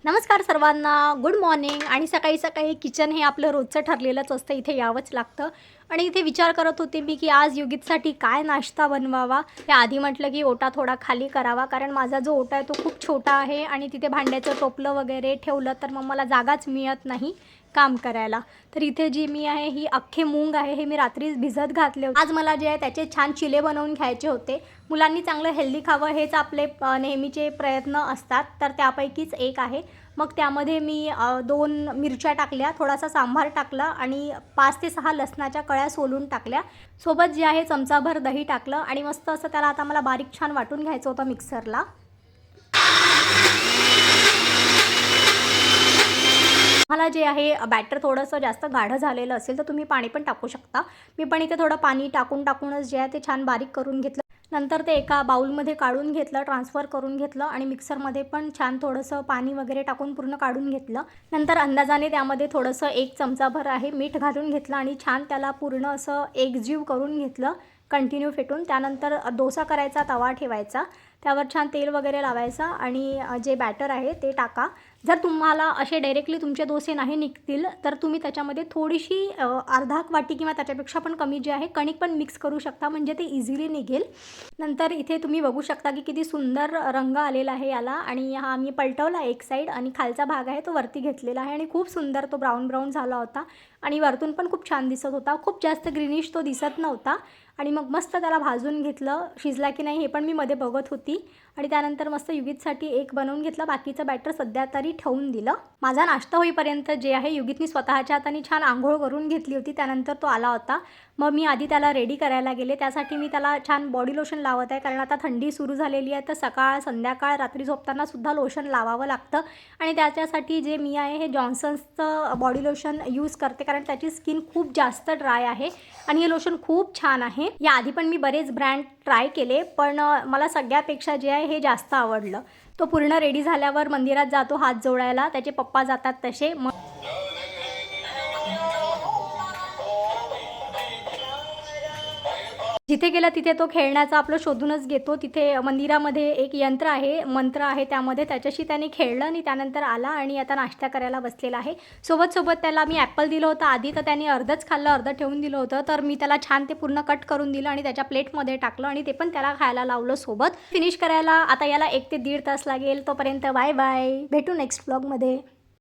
नमस्कार सर्वांना, good morning. आणि सकाळी सकाळी किचन हे आपलं रोजचं ठरलेलंच असतं, इथे यावंच लागतं. आणि इथे विचार करत होते मी की आज युगितसाठी काय नाश्ता बनवावा. आधी म्हटलं की ओटा थोडा खाली करावा, कारण माझा जो ओटा आहे तो खूप छोटा आहे आणि तिथे भांड्याचं टोपलं वगैरे ठेवलं तर मग मला जागाच मिळत नाही काम करायला. तर इथे जी मी आहे ही अख्खे मूग आहे, हे मी रात्रीच भिजत घातले होते. आज मला जे आहे त्याचे छान चिले बनवून घ्यायचे होते. मुलांनी चांगलं हेल्दी खावं हेच आपले नेहमीचे प्रयत्न असतात, तर त्यापैकीच एक आहे. मग त्यामध्ये मी 2 मिरच्या टाकल्या, थोडासा सांबार टाकला आणि 5 ते 6 लसणाच्या कळ्या सोलून टाकल्या. सोबत जे आहे चमचाभर दही टाकलं आणि मस्त असं त्याला आता मला बारीक छान वाटून घ्यायचं होतं मिक्सरला. मला जे आहे बॅटर थोडंसं जास्त गाढं झालेलं असेल तर तुम्ही पाणी पण टाकू शकता. मी पण इथे थोडं पाणी टाकूनच जे आहे ते छान बारीक करून घेतलं. नंतर ते एका बाउलमध्ये काढून घेतलं, ट्रान्सफर करून घेतलं आणि मिक्सरमध्ये पण छान थोडंसं पाणी वगैरे टाकून पूर्ण काढून घेतलं. नंतर अंदाजाने त्यामध्ये थोडंसं 1 चमचाभर आहे मीठ घालून घेतलं आणि छान त्याला पूर्ण असं एकजीव करून घेतलं कंटिन्यू फेटून. त्यानंतर डोसा करायचा तवा ठेवायचा, त्यावर छान तेल वगैरे लावायचा आणि जे बॅटर आहे ते टाका. जर तुम्हाला असे डायरेक्टली तुमचे डोसे नाही निघतील तर तुम्ही त्याच्यामध्ये थोडीशी अर्धा वाटी किंवा त्याच्यापेक्षा पण कमी जे आहे कणिक पण मिक्स करू शकता, म्हणजे ते इझिली निघेल. नंतर इथे तुम्ही बघू शकता की किती सुंदर रंग आलेला आहे याला. आणि हा मी पलटवला एक साईड आणि खालचा भाग आहे तो वरती घेतलेला आहे आणि खूप सुंदर तो ब्राऊन झाला होता आणि वरतून पण खूप छान दिसत होता. खूप जास्त ग्रीनिश तो दिसत नव्हता. आणि मग मस्त त्याला भाजून घेतलं. शिजला की नाही हे पण मी मध्ये बघत होती. आणि त्यानंतर मस्त युगितसाठी एक बनवून घेतला, बाकीचं बॅटर सध्या तरी ठेवून दिलं. माझा नाश्ता होईपर्यंत जे आहे युगितनी स्वतःच्या हाताने छान आंघोळ करून घेतली होती. त्यानंतर तो आला होता. मग मी आधी त्याला रेडी करायला गेले. त्यासाठी मी त्याला छान बॉडी लोशन लावत आहे, कारण आता थंडी सुरू झालेली आहे तर सकाळ संध्याकाळ रात्री झोपताना सुद्धा लोशन लावावं लागतं. आणि त्याच्यासाठी जे मी आहे हे जॉन्सन्सचं बॉडी लोशन यूज करते, कारण त्याची स्किन खूप जास्त ड्राय आहे आणि हे लोशन खूप छान आहे. याआधी पण मी बरेच ब्रँड ट्राय केले, पण मला सगळ्यापेक्षा जे आहे हे जास्त आवडलं. तो पूर्ण रेडी झाल्यावर मंदिरात जातो हात जोडायला, त्याचे पप्पा जातात तसे. जिथे गेला तिथे तो खेळण्याचं आपलं शोधूनच घेतो. तिथे मंदिरामध्ये एक यंत्र आहे, मंत्र आहे त्यामध्ये, त्याच्याशी त्याने खेळलं आणि त्यानंतर आला आणि आता नाश्ता करायला बसलेला आहे. सोबत त्याला मी ॲपल दिलं होतं आधी, तर त्याने अर्धच खाल्लं, अर्धं ठेवून दिलं होतं. तर मी त्याला छान ते पूर्ण कट करून दिलं आणि त्याच्या प्लेटमध्ये टाकलं आणि ते पण त्याला खायला लावलं सोबत. फिनिश करायला आता याला 1 ते 1.5 तास लागेल. तोपर्यंत बाय बाय, भेटू नेक्स्ट व्लॉगमध्ये.